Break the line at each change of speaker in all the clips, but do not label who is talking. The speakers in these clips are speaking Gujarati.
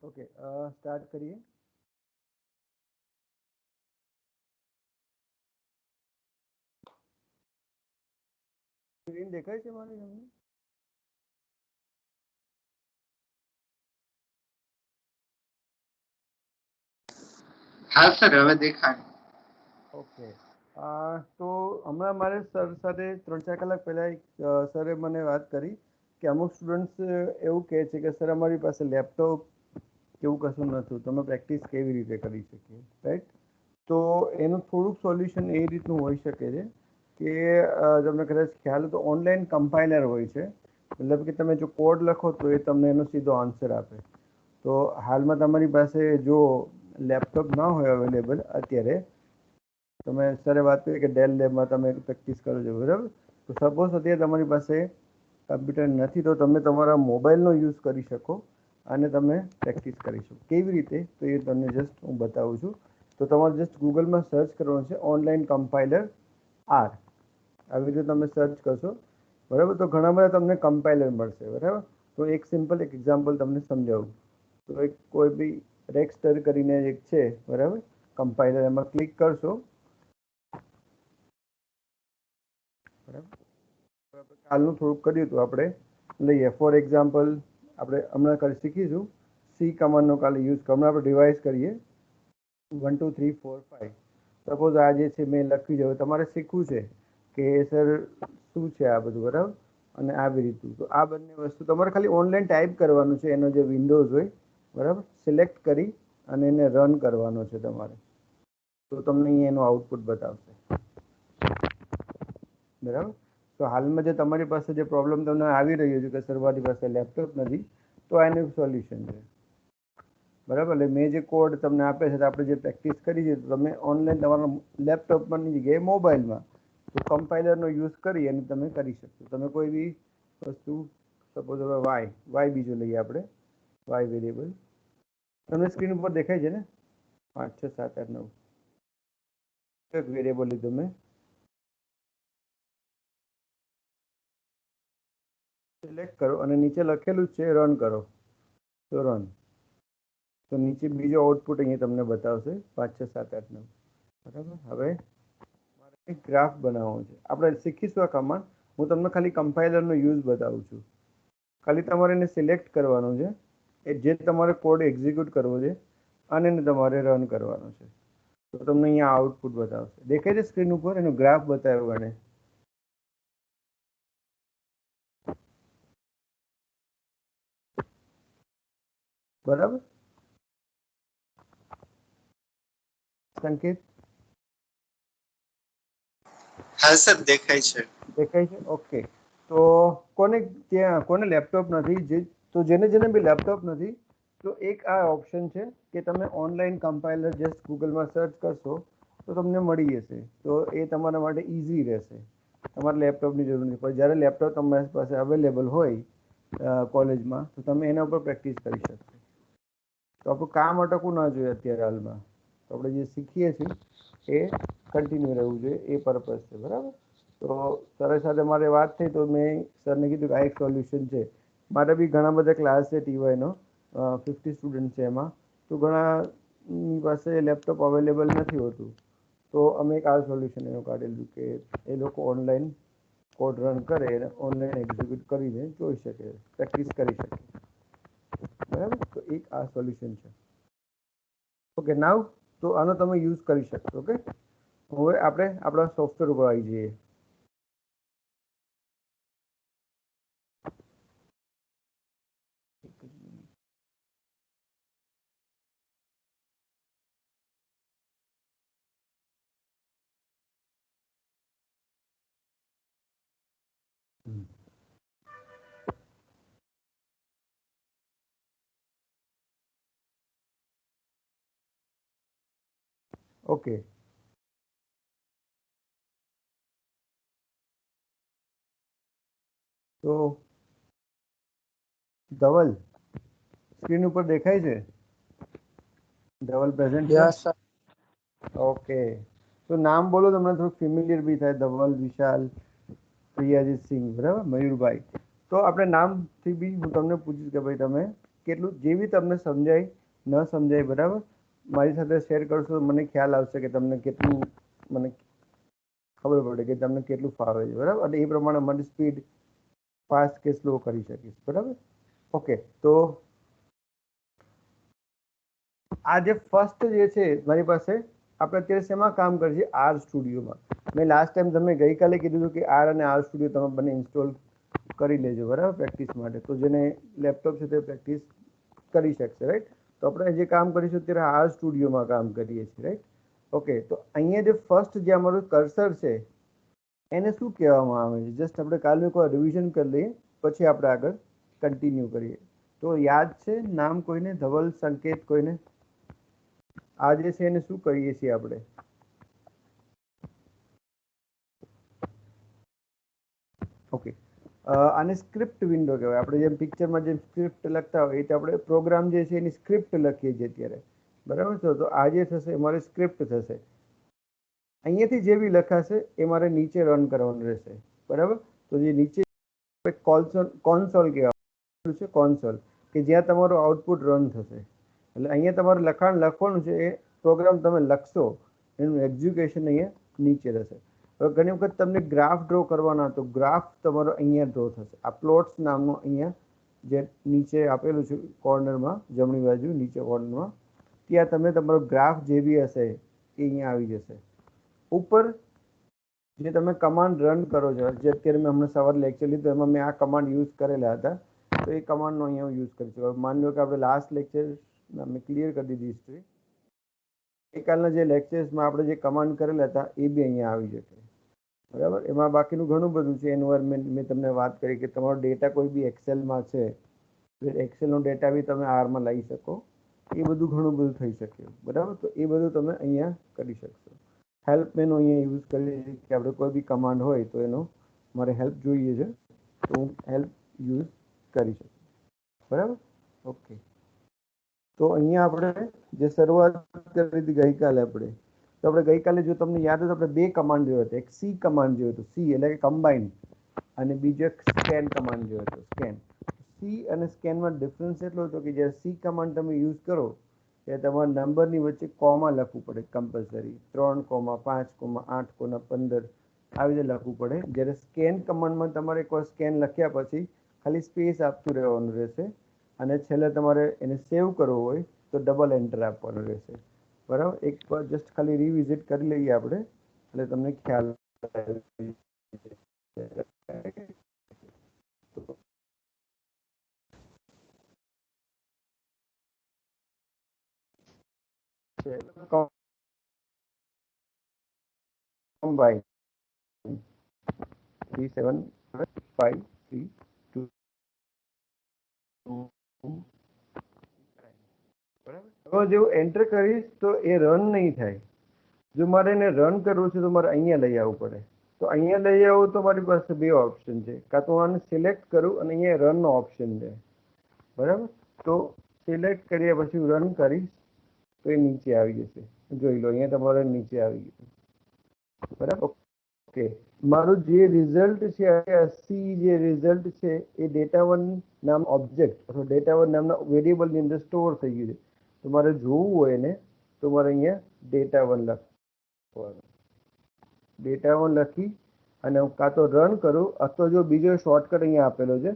ઓકે, સ્ટાર્ટ કરીએ. સ્ક્રીન દેખાય છે મારી તમને?
હા સર, હવે દેખાય.
ઓકે, તો હમણાં મારે સર સાથે 3-4 કલાક પહેલા એક સરે મને વાત કરી કે અમુક સ્ટુડન્ટ્સ એવું કહે છે કે સર અમારી પાસે લેપટોપ કેવું કશું નથી, તો અમે પ્રેક્ટિસ કેવી રીતે કરી શકીએ, રાઈટ? તો એનું થોડુંક સોલ્યુશન એ રીતનું હોઈ શકે છે કે તમને કદાચ ખ્યાલ હોય તો ઓનલાઈન કમ્પાઇલર હોય છે. મતલબ કે તમે જો કોડ લખો તો એ તમને એનો સીધો આન્સર આપે. તો હાલમાં તમારી પાસે જો લેપટોપ ના હોય અવેલેબલ અત્યારે, તમે સરે વાત કરી કે ડેલ લેબમાં તમે પ્રેક્ટિસ કરો છો, બરાબર? તો સપોઝ અત્યારે તમારી પાસે કમ્પ્યુટર નથી તો તમે તમારા મોબાઈલનો યુઝ કરી શકો અને તમે પ્રેક્ટિસ કરી શકો. કેવી રીતે? તો એ તમને જસ્ટ હું બતાવું છું. તો તમારે જસ્ટ ગૂગલમાં સર્ચ કરવાનું છે ઓનલાઈન કમ્પાઇલર આર. આવી રીતે તમે સર્ચ કરશો, બરાબર? તો ઘણા બધા તમને કમ્પાઇલર મળશે, બરાબર? તો એક સિમ્પલ એક એક્ઝામ્પલ તમને સમજાવું. તો એક કોઈ બી રેક્સ્ટર કરીને એક છે, બરાબર? કમ્પાઇલર, એમાં ક્લિક કરશો, બરાબર? કાલનું થોડુંક કર્યું હતું આપણે, લઈએ ફોર એક્ઝામ્પલ આપણે હમણાં શીખીશું સી કમાન્ડનો કાલે યુઝ હમણાં આપણે રિવાઇઝ કરીએ 1 2 3 4 5. સપોઝ આ જે છે મેં લખી જવું, તમારે શીખવું છે કે સર શું છે આ બધું, બરાબર? અને આવી રીતનું. તો આ બંને વસ્તુ તમારે ખાલી ઓનલાઈન ટાઈપ કરવાનું છે, એનો જે વિન્ડોઝ હોય, બરાબર? સિલેક્ટ કરી અને એને રન કરવાનો છે તમારે. તો તમને અહીંયા એનું આઉટપુટ બતાવશે, બરાબર? તો હાલમાં જે તમારી પાસે જે પ્રોબ્લેમ તમને આવી રહ્યો છે કે સર મારી પાસે લેપટોપ નથી, તો આનું સોલ્યુશન છે, બરાબર? એટલે મેં જે કોડ તમને આપે છે, આપણે જે પ્રેક્ટિસ કરી છે, તો તમે ઓનલાઈન તમારા લેપટોપની જગ્યાએ મોબાઈલમાં તો કમ્પાઇલરનો યુઝ કરી અને તમે કરી શકશો. તમે કોઈ બી વસ્તુ, સપોઝ હવે વાય બીજું લઈએ આપણે, વાય વેરિયેબલ તમને સ્ક્રીન ઉપર દેખાય છે ને? 5 6 7 8 9 એક વેરિયેબલ લીધું મેં, સિલેક્ટ કરો અને નીચે લખેલું છે રન કરો, તો રન. તો નીચે બીજો આઉટપુટ અહીંયા તમને બતાવશે 5 6 7 8 9, બરાબર? હવે મારે એક ગ્રાફ બનાવવો છે, આપણે શીખીશું આ કમાન્ડ. હું તમને ખાલી કમ્પાઇલરનો યુઝ બતાવું છું. ખાલી તમારે એને સિલેક્ટ કરવાનું છે, એ જે તમારે કોડ એક્ઝિક્યુટ કરવો છે અને એને તમારે રન કરવાનો છે. તો તમને અહીંયા આઉટપુટ બતાવશે, દેખાય છે સ્ક્રીન ઉપર? એનો ગ્રાફ બતાવ્યો એને, બરાબર? સંકેત
હા સર, દેખાય છે.
દેખાય છે? ઓકે. તો કોને લેપટોપ નથી, તો જેને જેને બી લેપટોપ નથી, તો એક આ ઓપ્શન છે કે તમે ઓનલાઈન કમ્પાઇલર જસ્ટ ગૂગલમાં સર્ચ કરશો તો તમને મળી જશે. તો એ તમારા માટે ઇઝી રહેશે, તમારે લેપટોપની જરૂર નથી. પણ જ્યારે લેપટોપ તમારી પાસે અવેલેબલ હોય કોલેજમાં, તો તમે એના ઉપર પ્રેક્ટિસ કરી શકશો. તો આપણું કામ અટકવું ના જોઈએ અત્યારે હાલમાં. તો આપણે જે શીખીએ છીએ એ કન્ટિન્યુ રહેવું જોઈએ, એ પર્પઝ છે, બરાબર? તો સર સાથે મારે વાત થઈ તો મેં સરને કીધું કે આ એક સોલ્યુશન છે. મારે બી ઘણા બધા ક્લાસ છે ટીવાયનો, 50 સ્ટુડન્ટ છે એમાં. તો ઘણાની પાસે લેપટોપ અવેલેબલ નથી હોતું, તો અમે એક આ સોલ્યુશન એનું કાઢેલું કે એ લોકો ઓનલાઈન કોડ રન કરે અને ઓનલાઈન એક્ઝિક્યુટ કરીને જોઈ શકે, પ્રેક્ટિસ કરી શકે, બરાબર? તો એક આ સોલ્યુશન છે. ઓકે, નાવ તો આનો તમે યુઝ કરી શકશો. ઓકે, હવે આપણે આપણા સોફ્ટવેર ઉપર આવી જઈએ. ઓકે, તો ધવલ સ્ક્રીન ઉપર દેખાય છે? ધવલ પ્રેઝન્ટ છે?
Yes sir.
ઓકે, તો નામ બોલો, તમને થોડું ફેમિલિયર બી થાય. ધવલ, વિશાલ, પ્રિયાજીત સિંહ, બરાબર? મયુરભાઈ. તો આપણે નામથી બી હું તમને પૂછીશ કે ભાઈ તમે કેટલું જેવી તમને સમજાય ન સમજાય, બરાબર, મારી સાથે શેર કરશો મને ખ્યાલ આવશે કે તમને કેટલું મને ખબર પડે કે તમને કેટલું ફાવે છે, બરાબર, અને એ પ્રમાણે મારી સ્પીડ ફાસ્ટ કે સ્લો કરી શકીશ, બરાબર. ઓકે, તો આ જે ફર્સ્ટ જે છે મારી પાસે, આપણે અત્યારે શેમાં કામ કરીએ? આર સ્ટુડિયોમાં. મેં લાસ્ટ ટાઈમ તમે ગઈકાલે કીધું હતું કે આર અને આર સ્ટુડિયો તમે બંને ઇન્સ્ટોલ કરી લેજો, બરાબર, પ્રેક્ટિસ માટે. તો જેને લેપટોપ છે તે પ્રેક્ટિસ કરી શકશે, રાઈટ. તો આપણે જે કામ કરીશું અત્યારે આર સ્ટુડિયોમાં કામ કરીએ છીએ, રાઈટ. ઓકે, તો અહીંયા જે ફર્સ્ટ જે અમારું કર્સર છે એને શું કહેવામાં આવે છે? જસ્ટ આપણે કાલે કોઈ રિવિઝન કરી લઈએ, પછી આપણે આગળ કન્ટિન્યુ કરીએ. તો યાદ છે નામ કોઈને? ધવલ, સંકેત, કોઈને? આ જે છે એને શું કહીએ છીએ આપણે? ઓકે, આને સ્ક્રિપ્ટ વિન્ડો કહેવાય. આપણે જેમ પિક્ચરમાં જેમ સ્ક્રિપ્ટ લખતા હોય એ તો આપણે પ્રોગ્રામ જે છે એની સ્ક્રિપ્ટ લખીએ છીએ અત્યારે, બરાબર છે. તો આ જે થશે મારે સ્ક્રિપ્ટ થશે. અહીંયાથી જે બી લખાશે એ મારે નીચે રન કરવાનું રહેશે, બરાબર. તો જે નીચે કોન્સોલ કહેવાય છે, કોન્સોલ, કે જ્યાં તમારું આઉટપુટ રન થશે. એટલે અહીંયા તમારે લખાણ લખવાનું છે, એ પ્રોગ્રામ તમે લખશો એનું એક્ઝિક્યુશન અહીંયા નીચે રહેશે. હવે ઘણી વખત તમને ગ્રાફ ડ્રો કરવાના, તો ગ્રાફ તમારો અહીંયા ડ્રો થશે. આ પ્લોટ્સ નામનો અહીંયા જે નીચે આપેલું છે કોર્નરમાં, જમણી બાજુ નીચે કોર્નરમાં, ત્યાં તમે તમારો ગ્રાફ જે બી હશે એ અહીંયા આવી જશે. ઉપર જે તમે કમાન્ડ રન કરો છો, જે અત્યારે મેં હમણાં સવારે લેક્ચર લીધું એમાં મેં આ કમાન્ડ યુઝ કરેલા હતા, તો એ કમાન્ડનો અહીંયા યુઝ કરી શકો. માની લો કે આપણે લાસ્ટ લેક્ચર મેં ક્લિયર કરી દીધી હિસ્ટ્રી. ગઈકાલના જે લેક્ચર્સમાં આપણે જે કમાન્ડ કરેલા હતા એ બી અહીંયા આવી જશે, બરાબર. એમાં બાકીનું ઘણું બધું છે. એન્વાયરમેન્ટ મેં તમને વાત કરી કે તમારો ડેટા કોઈ બી એક્સેલમાં છે, એક્સેલનો ડેટા બી તમે આરમાં લઈ શકો, એ બધું ઘણું બધું થઈ શકે, બરાબર. તો એ બધું તમે અહીંયા કરી શકશો. હેલ્પ મેનુ અહીંયા યુઝ કરીએ છીએ કે આપણે કોઈ બી કમાન્ડ હોય તો એનો મારે હેલ્પ જોઈએ છે તો હું હેલ્પ યુઝ કરી શકું, બરાબર. ઓકે, તો અહીંયા આપણે જે શરૂઆત કરી હતી ગઈકાલે તો આપણે ગઈકાલે જો તમને યાદ હોય તો આપણે બે કમાન્ડ જોયો હતો. એક સી કમાન્ડ જોયો હતો, સી એટલે કે કમ્બાઈન, અને બીજો એક સ્કેન કમાન્ડ જોયો હતો, સ્કેન. સી અને સ્કેનમાં ડિફરન્સ એટલો હતો કે જ્યારે સી કમાન્ડ તમે યુઝ કરો ત્યારે તમારા નંબરની વચ્ચે કોમા લખવું પડે કમ્પલસરી, 3,5,8,15 આવી રીતે લખવું પડે. જ્યારે સ્કેન કમાન્ડમાં તમારે એકવાર સ્કેન લખ્યા પછી ખાલી સ્પેસ આપતું રહેવાનું રહેશે, અને છેલ્લે તમારે એને સેવ કરવો હોય તો ડબલ એન્ટર આપવાનું રહેશે, બરાબર. એક વાર જસ્ટ ખાલી રિવિઝિટ કરી લઈએ આપણે એટલે તમને ખ્યાલ combine 3 7 5 3 2 બરાબર. હવે જેવું એન્ટર કરીશ તો એ રન નહીં થાય. જો મારે એને રન કરવું છે તો મારે અહીંયા લઈ આવવું પડે. તો અહીંયા લઈ આવું તો મારી પાસે બે ઓપ્શન છે. કાં તો આને સિલેક્ટ કરું અને અહીંયા રનનો ઓપ્શન છે, બરાબર. તો સિલેક્ટ કર્યા પછી હું રન કરીશ તો એ નીચે આવી જશે. જોઈ લો અહીંયા તમારે નીચે આવી ગયું, બરાબર. ઓકે, મારું જે રિઝલ્ટ છે, 80 જે રિઝલ્ટ છે એ ડેટા1 નામ ઓબ્જેક્ટ અથવા ડેટા1 નામના વેરિયેબલની અંદર સ્ટોર થઈ ગયું છે. તો મારે જોવું હોય એને તો મારે અહીંયા ડેટા1 લખવાનું, ડેટા1 લખી અને હું કાં તો રન કરું અથવા જો બીજો શોર્ટકટ અહીંયા આપેલો છે,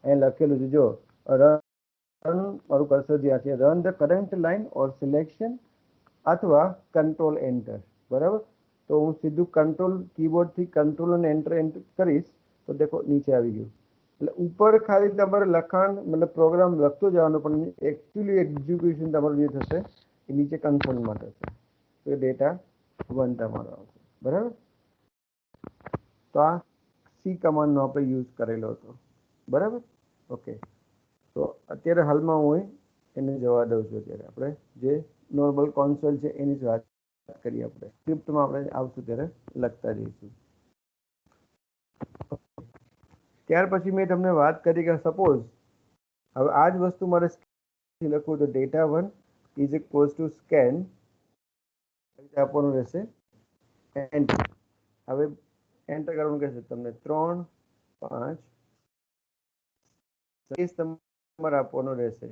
અહીંયા લખેલું છે જો રન, મારું કર્સર જ્યાં છે, run the current line or selection અથવા કંટ્રોલ એન્ટર, બરાબર. તો હું સીધું કંટ્રોલ કીબોર્ડથી કંટ્રોલ અને એન્ટર કરીશ તો દેખો નીચે આવી ગયું. એટલે ઉપર ખાલી તમારે લખાણ મતલબ પ્રોગ્રામ લખતો જવાનો, પણ એકચ્યુઅલી એક્ઝિક્યુશન તમારું જે થશે એ નીચે કન્સોલમાં થશે. તો એ ડેટા1 તમારો આવશે, બરાબર. તો આ સી કમાન્ડનો આપણે યુઝ કરેલો હતો, બરાબર. ઓકે, તો અત્યારે હાલમાં હું એને જવા દઉં છું. અત્યારે આપણે જે નોર્મલ કોન્સોલ છે એની જ વાત કરીએ. આપણે સ્ક્રિપ્ટમાં આપણે આવશું ત્યારે લખતા જઈશું. ત્યાર પછી મેં તમને વાત કરી કે સપોઝ હવે આ જ વસ્તુ મારે લખવું તો ડેટા1 ઇઝ ઇક્વલ્સ ટુ સ્કેન આપવાનું રહેશે, એન્ટર. હવે એન્ટર કરવાનું કહેશે તમને 3 5 તમારે આપવાનો રહેશે,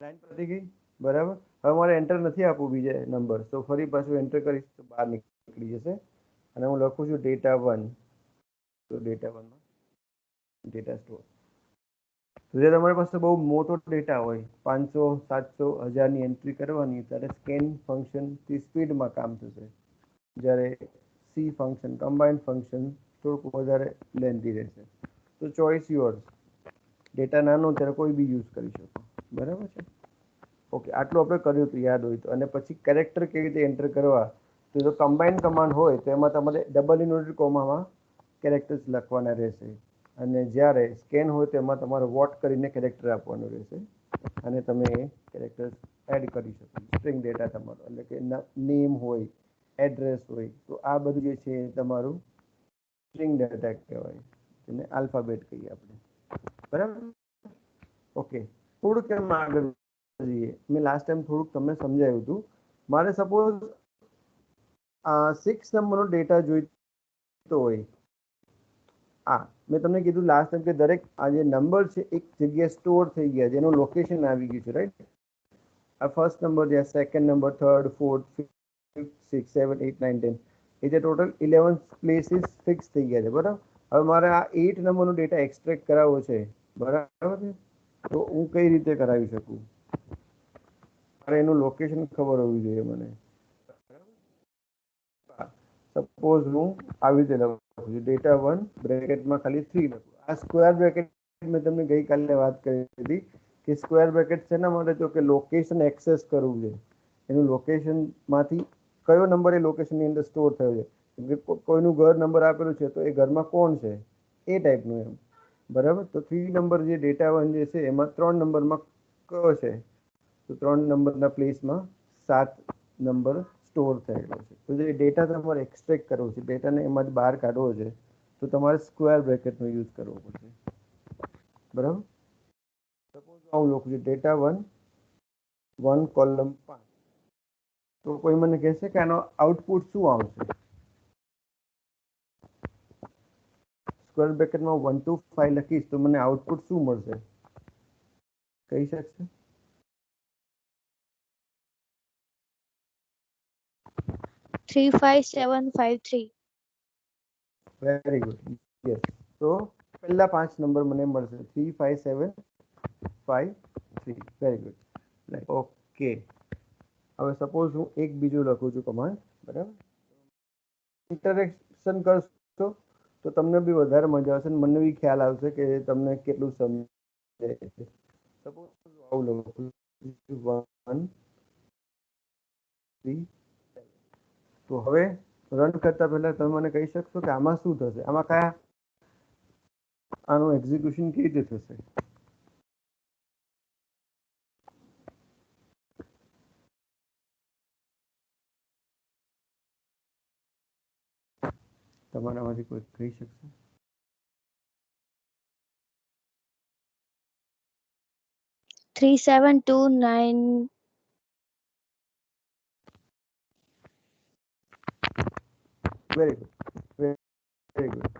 લાઈન પતી ગઈ, બરાબર. હવે મારે એન્ટર નથી આપવું બીજા નંબર, તો ફરી પાછું એન્ટર કરીશ તો બહાર નીકળી જશે. અને હું લખું છું data1, તો data1 ડેટા સ્ટોર. તો જે તમારી પાસે બહુ મોટો ડેટા હોય, 500 700 1000ની એન્ટ્રી કરવાની, ત્યારે સ્કેન ફંક્શનથી સ્પીડમાં કામ થશે. જ્યારે સી ફંક્શન, કમ્બાઇન્ડ ફંક્શન થોડુંક વધારે લેન્ધી રહેશે. તો ચોઇસ યોર્સ. ડેટા નાનો ત્યારે કોઈ બી યુઝ કરી શકો, બરાબર છે. ઓકે, આટલું આપણે કર્યું હતું, યાદ હોય તો. અને પછી કેરેક્ટર કેવી રીતે એન્ટર કરવા, તો જો કમ્બાઇન્ડ કમાન્ડ હોય તો એમાં તમારે ડબલ ઇન્વર્ટેડ કોમામાં કેરેક્ટર્સ લખવાના રહેશે. અને જ્યારે સ્કેન હોય તો એમાં તમારે વોટ કરીને કેરેક્ટર આપવાનું રહેશે. અને તમે એ કેરેક્ટર્સ એડ કરી શકો. સ્ટ્રિંગ ડેટા તમારો, એટલે કે નેમ હોય, એડ્રેસ હોય, તો આ બધું જે છે એ તમારું સ્ટ્રિંગ ડેટા કહેવાય, જેને આલ્ફાબેટ કહીએ આપણે, બરાબર. ઓકે, થોડુંક એમ આગળ જઈએ. મેં લાસ્ટ ટાઈમ થોડુંક તમને સમજાવ્યું હતું. મારે સપોઝ 6 નંબરનો ડેટા જોઈતો હોય. મેં તમને કીધું લાસ્ટ ટાઈમ કે દરેક આ જે નંબર છે એક જગ્યાએ સ્ટોર થઈ ગયા, જેનું લોકેશન આવી ગયું છે, રાઈટ. આ ફર્સ્ટ નંબર છે, second number, third, fourth, fifth, 6, 7, 8, 9, 10, એ જે ટોટલ 11 પ્લેસીસ ફિક્સ થઈ ગયા છે, બરાબર. હવે મારે આ 8 નંબરનો ડેટા એક્સટ્રેક્ટ કરાવવો છે, બરાબર છે. તો હું કઈ રીતે કરાવી શકું? મારે એનું લોકેશન ખબર હોવી જોઈએ મને. સપોઝ હું આવી રીતે લખું છું, data1 બ્રેકેટમાં ખાલી 3 લખું. આ સ્ક્વેર બ્રેકેટ મેં તમને ગઈકાલે વાત કરી હતી કે સ્ક્વેર બ્રેકેટ શેના માટે? તો કે લોકેશન એક્સેસ કરવું છે. એનું લોકેશનમાંથી કયો નંબર એ લોકેશનની અંદર સ્ટોર થયો છે. કોઈનું ઘર નંબર આપેલું છે તો એ ઘરમાં કોણ છે, એ ટાઈપનું એમ, બરાબર. તો 3 નંબર જે data1 જે છે એમાં 3 નંબરમાં કયો છે, તો 3 નંબરના પ્લેસમાં 7 નંબર સ્ટોર થયેલો છે. તો જે ડેટા તમારે એક્સટ્રેક્ટ કરવો છે, ડેટાને એમાંથી બહાર કાઢવો છે, તો તમારે સ્ક્વેર બ્રેકેટનો યુઝ કરવો પડશે, બરાબર. સપોઝ હું લખું છું data1 1 કોલમ 5. તો કોઈ મને કહેશે કે આનો આઉટપુટ શું આવશે? સ્ક્વેર બ્રેકેટમાં 1 to 5 લખીશ તો મને આઉટપુટ શું મળશે, કહી શકશે?
35753.
Very good, yes. તો પહેલા 5 નંબર મને મળશે 35753. Very good, right. ઓકે, હવે સપોઝ હું એક બીજું લખું છું કમાન્ડ, બરાબર. ઇન્ટરેક્શન કરશો તો તમને બી વધારે મજા આવશે, મને બી ખ્યાલ આવશે કે તમને કેટલું સમજાય છે. સપોઝ આવું લખું 1 3. તો હવે રન કરતા પહેલા તમે મને કહી શકશો કે આમાં શું થશે? આમાં કયા આનું એક્ઝિક્યુશન કેવી રીતે થશે? તમારામાંથી કોઈ કહી શકશે?
Three seven two nine.
Very good, very good.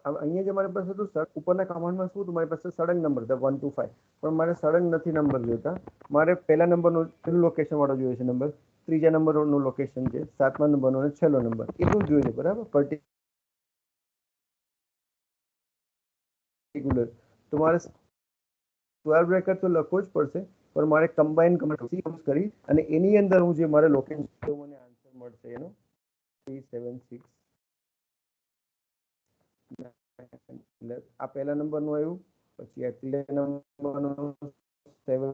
અહીંયા જે મારી પાસે હતું ઉપરના કમાન્ડમાં શું હતું, મારી પાસે સડન નંબર હતા 1 to 5, પણ મારે સડન નથી નંબર જોઈતા. મારે પહેલા નંબરનું લોકેશન વાળો જોઈએ છે નંબર, ત્રીજા નંબરનું લોકેશન છે, 7મા નંબરનો અને 6લો નંબર, એટલું જોઈએ છે, બરાબર. પર્ટિક્યુલર તો મારે સ્ક્વેર બ્રેકેટ તો લખવો જ પડશે, પણ મારે કમ્બાઈન કમાન્ડ કરી અને એની અંદર હું જે મારે લોકેશન મને આન્સર મળશે એનો 376. આ પહેલા નંબરનું આવ્યું, પછી આ ત્રીજા નંબરનું 7,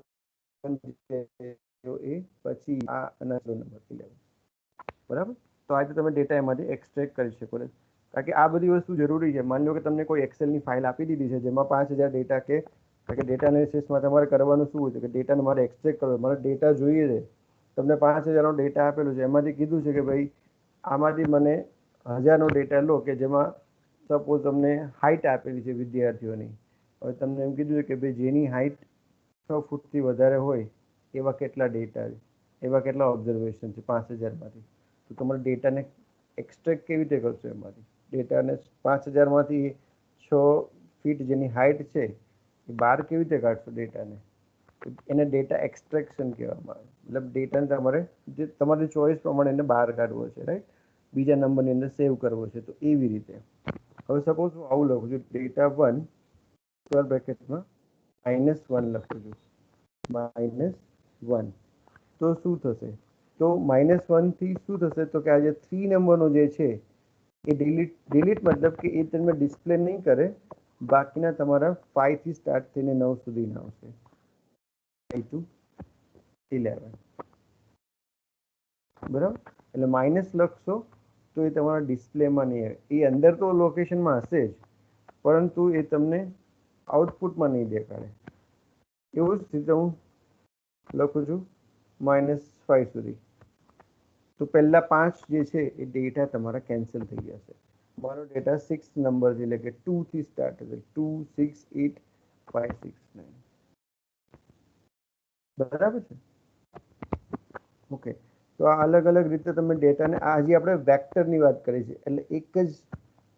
પછી આ નંબર 11, બરાબર. તો આજે તમે ડેટા એમાંથી એક્સટ્રેક્ટ કરી શકો. કારણ કે આ બધી વસ્તુ જરૂરી છે. માની લો કે તમને કોઈ એક્સેલની ફાઇલ આપી દીધી છે જેમાં 5000 ડેટા કે ડેટા એનાલિસિસમાં તમારે કરવાનું શું હોય છે કે ડેટાને મારે એક્સટ્રેક્ટ કરવો, મારે ડેટા જોઈએ છે. તમને 5000નો ડેટા આપેલું છે, એમાંથી કીધું છે કે ભાઈ આમાંથી મને 1000નો ડેટા લો, કે જેમાં સપોઝ તમને હાઇટ આપેલી છે વિદ્યાર્થીઓની. હવે તમને એમ કીધું છે કે ભાઈ જેની હાઇટ 6 ફૂટથી વધારે હોય એવા કેટલા ડેટા છે, એવા કેટલા ઓબ્ઝર્વેશન છે 5000માંથી. તો તમારે ડેટાને એક્સટ્રેક્ટ કેવી રીતે કરશો? એમાંથી ડેટાને 5000માંથી 6 ફીટ જેની હાઇટ છે એ બહાર કેવી રીતે કાઢશો ડેટાને? એને ડેટા એક્સટ્રેક્શન કહેવામાં આવે. મતલબ ડેટાને તમારે જે તમારી ચોઈસ પ્રમાણે એને બહાર કાઢવો છે, રાઈટ, બીજા નંબરની અંદર સેવ કરવો છે. તો એવી રીતે હવે સપોઝ હું આવું લખું છું, ડેટા 1 સ્ક્વેર બ્રેકેટમાં -1 લખું છું, -1. તો શું થશે? તો -1 થી શું થશે? તો કે આ જે 3 નંબરનો જે છે એ ડિલીટ મતલબ કે એ તમે ડિસ્પ્લે નહીં કરે, બાકીના તમારા 5 થી સ્ટાર્ટ થઈને 9 સુધીના આવશે, 5 to 11. બરાબર? એટલે માઇનસ લખશો તો એ તમારા ડિસ્પ્લેમાં નહીં આવે. એ અંદર તો લોકેશનમાં હશે જ, પરંતુ એ તમને આઉટપુટમાં નહીં દેખાડે. એવું જ રીતે હું લખું છું -5 સુધી. તો પહેલા 5 જે છે એ ડેટા તમારા કેન્સલ થઈ જશે. મારો ડેટા 6 નંબર છે, એટલે કે 2 થી સ્ટાર્ટ થશે, 2 6 8 5 6 9. બરાબર છે? ઓકે. તો આ અલગ અલગ રીતે તમે ડેટાને, આ હજી આપણે વેક્ટરની વાત કરી છે, એટલે એક જ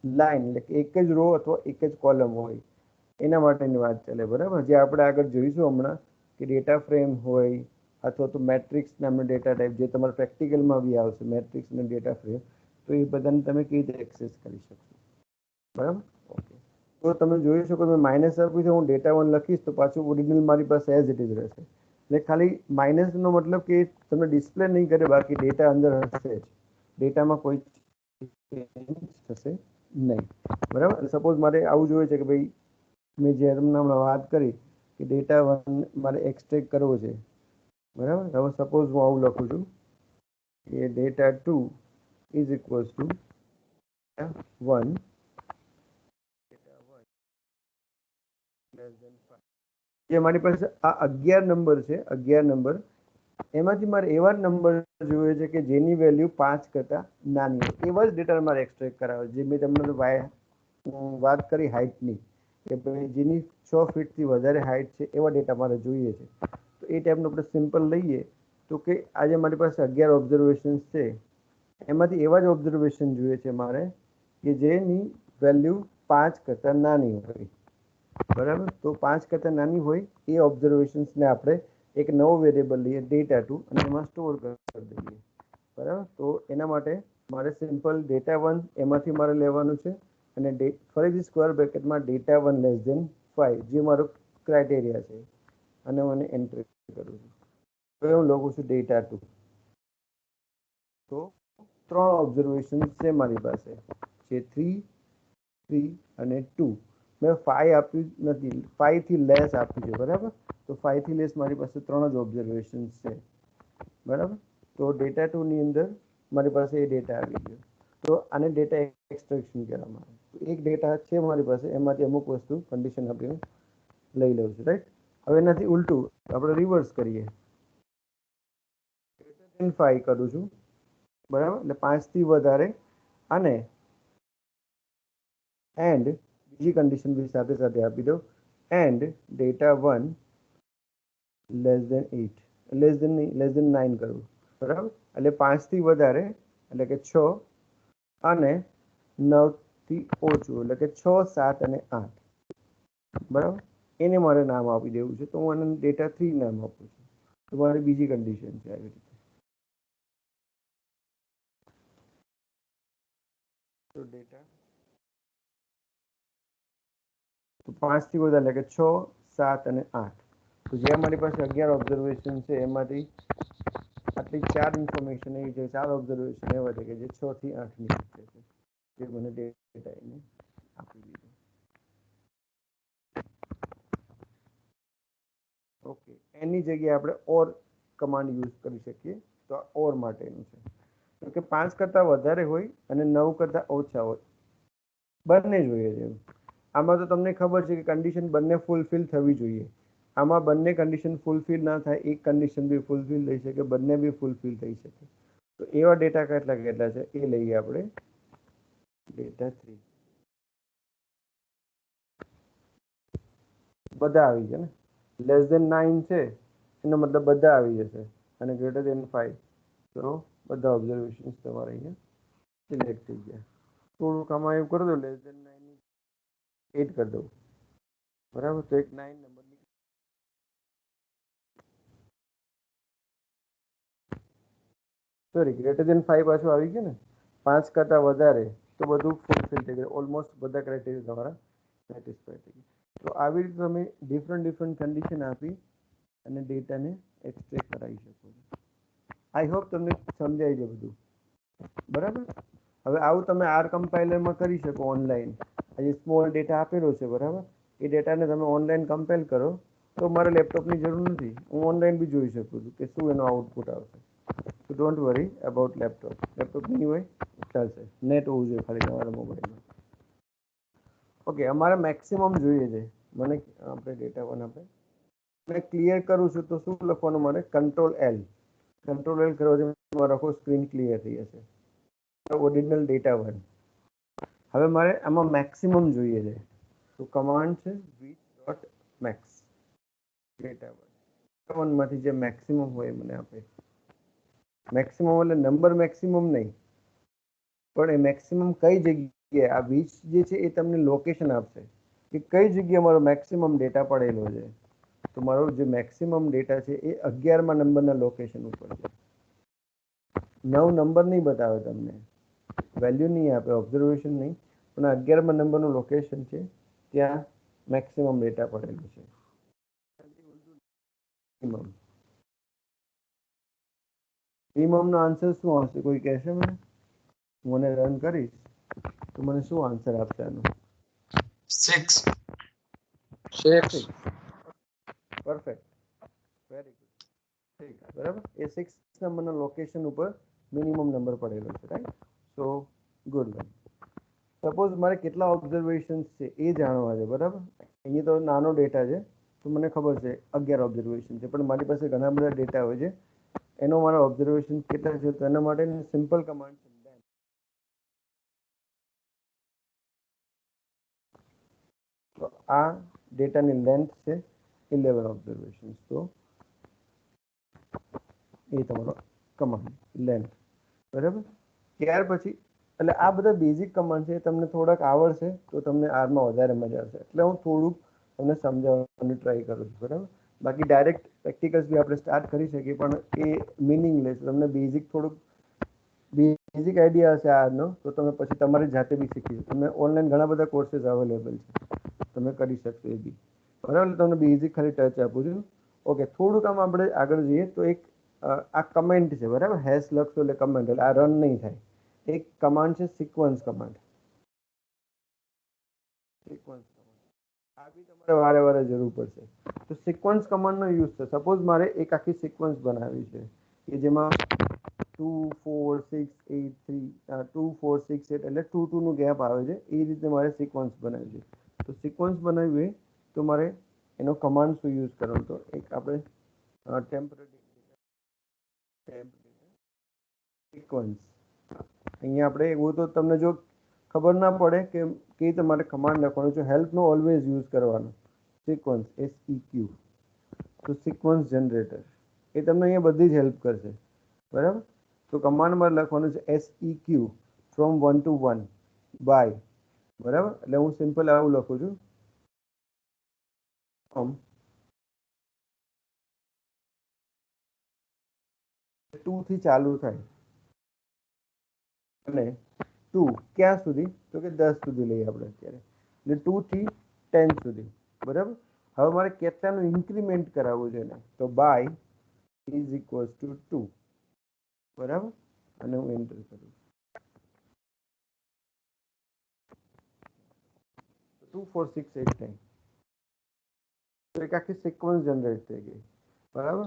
લાઈન, એટલે કે એક જ રો અથવા એક જ કોલમ હોય એના માટેની વાત ચાલે. બરાબર? જે આપણે આગળ જોઈશું હમણાં કે ડેટા ફ્રેમ હોય અથવા તો મેટ્રિક્સ નામનો ડેટા ટાઈપ, જે તમારા પ્રેક્ટિકલમાં બી આવશે, મેટ્રિક્સ અને ડેટા ફ્રેમ. તો એ બધાને તમે કેવી રીતે એક્સેસ કરી શકશો. બરાબર? ઓકે. તો તમે જોઈ શકો, તમે માઇનસ આપ્યું છે, હું ડેટા 1 લખીશ તો પાછું ઓરિજિનલ મારી પાસે એઝ ઇટ ઇઝ રહેશે. એટલે ખાલી માઇનસનો મતલબ કે તમે ડિસ્પ્લે નહીં કરે, બાકી ડેટા અંદર હશે જ, ડેટામાં કોઈ ચેન્જ થશે નહીં. બરાબર? સપોઝ મારે આવું જોઈએ છે કે ભાઈ મેં જે હમણાં વાત કરી કે ડેટા 1 મારે એક્સટ્રેક્ટ કરવો છે. બરાબર? હવે સપોઝ હું આવું લખું છું કે ડેટા 2 ઇઝ ઇક્વલ્સ ટુ 1 જે મારી પાસે આ 11 નંબર છે, 11 નંબર, એમાંથી મારે એવા નંબર જોઈએ છે કે જેની વેલ્યુ 5 કરતાં નાની હોય. એવા જ ડેટા મારે એક્સટ્રેક્ટ કરાવે, જે મેં તમને વાત કરી હાઇટની, કે ભાઈ જેની 6 ફીટથી વધારે હાઇટ છે એવા ડેટા મારે જોઈએ છે. તો એ ટાઈપનું આપણે સિમ્પલ લઈએ તો કે આજે મારી પાસે 11 ઓબ્ઝર્વેશન્સ છે, એમાંથી એવા જ ઓબ્ઝર્વેશન જોઈએ છે મારે કે જેની વેલ્યુ 5 કરતાં નાની હોય. બરાબર? તો 5 કરતાં નાની હોય એ ઓબ્ઝર્વેશન્સને આપણે એક નવો વેરિયેબલ લઈએ, ડેટા 2, અને એમાં સ્ટોર કરી દઈએ. બરાબર? તો એના માટે મારે સિમ્પલ ડેટા 1 એમાંથી મારે લેવાનું છે, અને ફરીથી સ્ક્વેર બ્રેકેટમાં ડેટા 1 લેસ ધેન 5, જે મારો ક્રાઇટેરિયા છે, અને હું એને એન્ટર કરું છું. હવે હું લખું છું ડેટા 2. તો 3 ઓબ્ઝર્વેશન છે મારી પાસે, જે 3 3 અને 2. મેં 5 આપ્યું નથી, 5 થી લેસ આપ્યું છે. બરાબર? તો 5 થી લેસ મારી પાસે 3 જ ઓબ્ઝર્વેશન છે. બરાબર? તો ડેટા 2 ની અંદર મારી પાસે એ ડેટા આવી ગયો. તો આને ડેટા એક્સટ્રેક્શન કહેવામાં આવે. તો એક ડેટા છે મારી પાસે, એમાંથી અમુક વસ્તુ કન્ડિશન આપણે લઈ લઉં છું, રાઈટ? હવે એનાથી ઉલટું આપણે રિવર્સ કરીએ, 5 કરું છું. બરાબર? એટલે 5 થી વધારે, અને એન્ડ બીજી કન્ડિશન બી સાથે સાથે આપી દો, and data 1 less than 8, less than 9 કરવું. બરાબર? એટલે 5 થી વધારે એટલે કે 6, અને 9 થી ઓછું એટલે કે 6 7 અને 8. બરાબર? એને મારે નામ આપી દેવું છે, તો હું આને ડેટા 3 નામ આપું છું. તો મારી બીજી કન્ડિશન છે આવી રીતે. તો ડેટા તો 5 થી વધારે એટલે કે 6 7 અને 8. તો જે મારી પાસે 11 ઓબ્ઝર્વેશન છે, એમાંથી આટલી 4 ઇન્ફોર્મેશન એવી છે, 4 ઓબ્ઝર્વેશન એવા છે કે જે 6 થી 8 ની વચ્ચે છે, જે મને ડેટા એને આપી દીધો. ઓકે. એની જગ્યાએ આપણે ઓર કમાન્ડ યુઝ કરી શકીએ. તો આ ઓર માટેનું છે. તો કે 5 કરતાં વધારે હોય અને 9 કરતાં ઓછા હોય, બંને જોઈએ છે. આમાં તો તમને ખબર છે કે કન્ડિશન બંને ફૂલફિલ થવી જોઈએ. આમાં બંને કન્ડિશન ફૂલફિલ ના થાય, એક કન્ડિશન બી ફૂલફિલ થઈ શકે, બંને બી ફૂલફિલ થઈ શકે. તો એવા ડેટા કેટલા કેટલા છે એ લઈએ આપણે. ડેટા 3 બધા આવી ગયા ને. લેસ ધેન 9 છે એનો મતલબ બધા આવી જશે, અને ગ્રેટર ધેન 5, તો બધા ઓબ્ઝર્વેશન તમારે અહીંયા સિલેક્ટ થઈ ગયા. થોડુંક આમાં એવું કરી દો, લેસ ધેન 9 8 કરી દઉં. બરાબર? તો એક 9 નંબર સોરી ગ્રેટર દેન 5 પાછું આવી ગયું ને, 5 કરતાં વધારે તો બધું ફૂલફિલ થઈ ગયું, ઓલમોસ્ટ બધા ક્રાઇટેરિયા તમારા સેટિસ્ફાઈ થઈ ગયા. તો આવી રીતે તમે ડિફરન્ટ કન્ડિશન આપી અને ડેટાને એક્સટ્રેક્ટ કરાવી શકો છો. આઈ હોપ તમને સમજાય છે બધું, બરાબર. હવે આવું તમે આર કમ્પાઇલરમાં કરી શકો ઓનલાઈન. આ જે સ્મોલ ડેટા આપેલો છે, બરાબર, એ ડેટાને તમે ઓનલાઈન કમ્પાઇલ કરો તો મારે લેપટોપની જરૂર નથી, હું ઓનલાઈન બી જોઈ શકું છું કે શું એનો આઉટપુટ આવશે. તો don't worry about laptop. Laptop નહીં હોય ચાલશે, નેટ હોવું જોઈએ ખાલી તમારા મોબાઈલમાં. ઓકે, અમારે મેક્સિમમ જોઈએ છે. મને આપણે ડેટા વન આપણે ક્લિયર કરું છું તો શું લખવાનું મારે? કંટ્રોલ L કરવાથી મારો આખો સ્ક્રીન ક્લિયર થઈ જશે. Original data one. હવે મારે આમાં મેક્સિમમ જોઈએ છે, તો કમાન્ડ છે v.max ડેટા વન માંથી જે મેક્સિમમ હોય મને આપે. મેક્સિમમ એટલે નંબર મેક્સિમમ નહીં, પણ એ મેક્સિમમ કઈ જગ્યાએ, આ વીચ જે છે એ તમને લોકેશન આપશે કે કઈ જગ્યાએ મારો મેક્સિમમ ડેટા પડેલો છે. તો મારો જે મેક્સિમમ ડેટા છે એ 11મા નંબરના લોકેશન ઉપર છે. 9 નંબર નહીં બતાવે તમને, વેલ્યુ નહીં આપે, ઓબ્ઝર્વેશન નહીં, પણ 11મા નંબરનું લોકેશન છે, ત્યાં મેક્સિમમ ડેટા પડેલું છે. મિનિમમનો આન્સર શું આવશે કોઈ કહેશે મને? હું મને રન કરીશ તો મને શું આન્સર આપશે આનું?
6.
Perfect, very good. ઠીક, બરાબર. એ 6 નંબરના લોકેશન ઉપર મિનિમમ નંબર પડેલો છે, રાઈટ. સો ગુડ વન. સપોઝ મારે કેટલા ઓબ્ઝર્વેશન્સ છે એ જાણવા છે, બરાબર. અહીંયા તો નાનો ડેટા છે તો મને ખબર છે 11 ઓબ્ઝર્વેશન છે, પણ મારી પાસે ઘણા બધા ડેટા હોય છે, એનો મારા ઓબ્ઝર્વેશન કેટલા છે, તો એના માટે સિમ્પલ કમાન્ડ છે. તો આ ડેટાની લેન્થ છે 11 ઓબ્ઝર્વેશન. તો એ તમારો કમાન્ડ લેન્થ, બરાબર. ત્યાર પછી એટલે આ બધા બેઝિક કમાન્ડ છે, તમને થોડાક આવડશે તો તમને આરમાં વધારે મજા આવશે, એટલે હું થોડુંક તમને સમજાવવાની ટ્રાય કરું છું, બરાબર. બાકી ડાયરેક્ટ પ્રેક્ટિકલ્સ બી આપણે સ્ટાર્ટ કરી શકીએ, પણ એ મિનિંગલેસ. તમને બેઝિક આઈડિયા હશે આનો તો તમે પછી તમારી જાતે બી શીખી શકો. તમે ઓનલાઈન ઘણા બધા કોર્सेस અવેલેબલ છે, તમે કરી શકશો એ બી, બરાબર. તમને બેઝિક ખાલી ટચ આપું છું. ઓકે, થોડુંક આમ આપણે આગળ જઈએ તો એક આ કમેન્ટ છે, બરાબર. હેશ લખશો એટલે કમેન્ટ, એટલે આ રન નહીં થાય. એક કમાન્ડ છે સિક્વન્સ કમાન્ડ. આ બી તમારે વારે વારે જરૂર પડશે. તો સિક્વન્સ કમાન્ડનો યુઝ છે. સપોઝ મારે એક આખી સિક્વન્સ બનાવી છે કે જેમાં 2 4 6 8 3 2 4 6 8 એટલે 2 2 નું ગેપ આવે છે, એ રીતે મારે સિક્વન્સ બનાવી છે. તો સિક્વન્સ બનાવવી હોય તો મારે એનો કમાન્ડ શું યુઝ કરવાનો? તો એક આપણે ટેમ્પરરી સિક્વન્સ, અહીંયા આપણે એવું તો તમને જો ખબર ના પડે કે કઈ તમારે કમાન્ડ લખવાનું છે, હેલ્પનો ઓલવેઝ યુઝ કરવાનો. સિક્વન્સ SEQ, તો સિક્વન્સ જનરેટર એ તમને અહીંયા બધી જ હેલ્પ કરશે, બરાબર. તો કમાન્ડમાં લખવાનું છે SEQ ફ્રોમ 1 to 1 બાય, બરાબર. એટલે હું સિમ્પલ આવું લખું છું, 2 થી ચાલુ થાય અને 2 ક્યાં સુધી? તો કે 10 સુધી લઈએ આપણે અત્યારે, એટલે 2 થી 10 સુધી, બરાબર. હવે મારે કેટલાનું ઇન્ક્રીમેન્ટ કરાવવું છે ને, તો બાય ઇઝ ઇક્વલ્સ ટુ 2, બરાબર. અને હું એન્ટર કરું 2 4 6 8 9, તો એક આખી સિક્વન્સ જનરેટ થઈ ગઈ, બરાબર.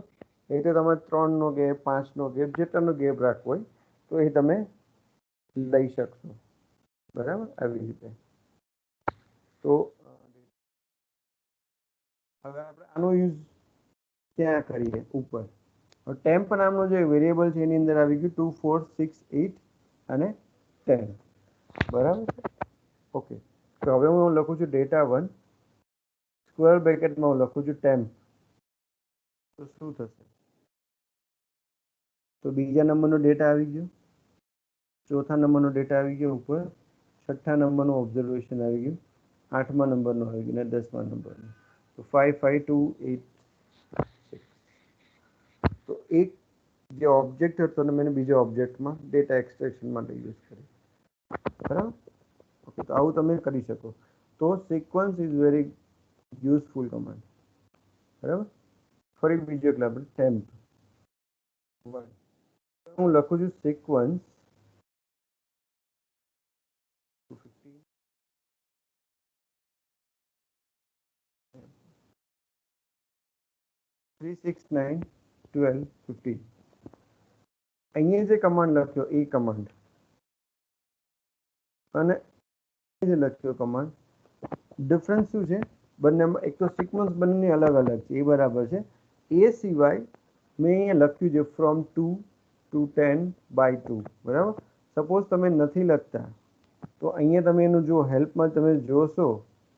એ રીતે તમે 3 નો ગેપ, 5 નો ગેપ, જેટલાનો ગેપ રાખવો હોય તો એ તમે લઈ શકશો, બરાબર. આવી રીતે. તો હવે આપણે આનો યુઝ ક્યાં કરીએ? ઉપર ટેમ્પ નામનો જે વેરિયેબલ છે એની અંદર આવી ગયું 2 4 6 8 અને 10, બરાબર. ઓકે, તો હવે હું લખું છું ડેટા 1 સ્ક્વેર બ્રેકેટમાં હું લખું છું ટેમ્પ. તો શું થશે? તો બીજા નંબરનો ડેટા આવી ગયો, ચોથા નંબરનો ડેટા આવી ગયો ઉપર, છઠ્ઠા નંબરનું ઓબ્ઝર્વેશન આવી ગયું, 8મા નંબરનું આવી ગયું, અને 10મા નંબરનું. તો 5 5 2 8 6. તો એક જે ઓબ્જેક્ટ હતો ને મેં બીજા ઓબ્જેક્ટમાં ડેટા એક્સટ્રેક્શન માટે યુઝ કરી. બરાબર. ઓકે, તો આવું તમે કરી શકો. તો sequence is very useful command. બરાબર. ફરી બીજો એક આપણે ટેમ્પ. હું લખું છું સિક્વન્સ 369 12 15. અહીંયા જે કમાન્ડ લખ્યો એ કમાન્ડ અને જે લખ્યો કમાન્ડ, ડિફરન્સ શું છે બંનેમાં? એક તો સિક્વન્સ બંને અલગ અલગ છે, એ બરાબર છે. એ સિવાય મેં અહીંયા લખ્યું છે ફ્રોમ 2 to 10/2. બરાબર. સપોઝ તમે નથી લખતા તો અહીંયા તમે એનું જો હેલ્પમાં તમે જોશો,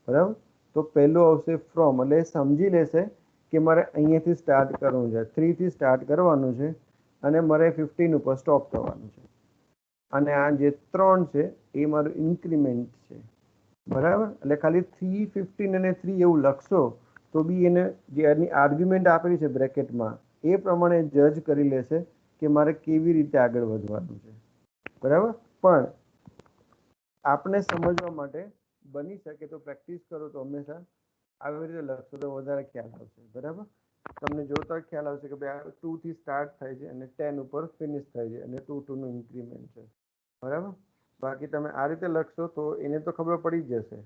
બરાબર, તો પહેલું આવશે ફ્રોમ, એટલે સમજી લેશે કે મારે અહીંયાથી સ્ટાર્ટ કરવાનું છે, 3 થી સ્ટાર્ટ કરવાનું છે અને મારે 15 ઉપર સ્ટોપ કરવાનું છે. અને આ જે 3 છે એ મારું ઇન્ક્રીમેન્ટ છે. બરાબર. એટલે ખાલી 3, 15 અને 3 એવું લખશો તો બી એને જે એની આર્ગ્યુમેન્ટ આપેલી છે બ્રેકેટમાં એ પ્રમાણે જજ કરી લેશે કે મારે કેવી રીતે આગળ વધવાનું છે. બરાબર. પણ આપણે સમજવા માટે બની શકે તો પ્રેક્ટિસ કરો તો હંમેશા આવી રીતે લખશો તો વધારે ખ્યાલ આવશે. બરાબર. તમને જોતા ખ્યાલ આવશે કે ભાઈ આ 2 થી સ્ટાર્ટ થાય છે અને 10 ઉપર ફિનિશ થાય છે અને 2 2 નું ઇન્ક્રીમેન્ટ છે. બરાબર. બાકી તમે આ રીતે લખશો તો એને તો ખબર પડી જ જશે,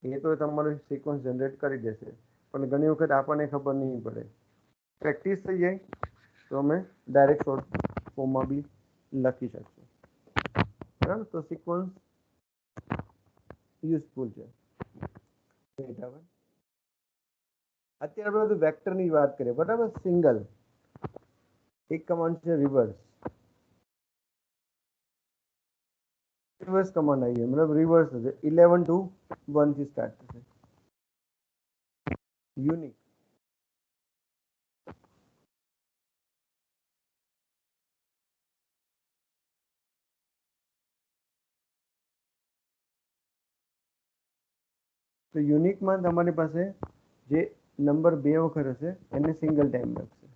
એ તો તમારું સિક્વન્સ જનરેટ કરી દેશે. પણ ઘણી વખત આપણને ખબર નહીં પડે. પ્રેક્ટિસ થઈ જાય તો અમે ડાયરેક્ટ શોર્ટ ફોર્મમાં બી લખી શકશું. બરાબર. તો સિક્વન્સ યુઝફુલ છે. અત્યારે આપણે બધું વેક્ટરની વાત કરીએ. બરાબર. સિંગલ એક કમાન્ડ છે રિવર્સ. રિવર્સ કમાન્ડ આવી ગયો, મતલબ રિવર્સ થશે. 11 to 1 થી સ્ટાર્ટ થશે. યુનિક તો યુનિકમાં તમારી પાસે જે નંબર 2 વખત હશે એને સિંગલ ટાઈમ લખશે.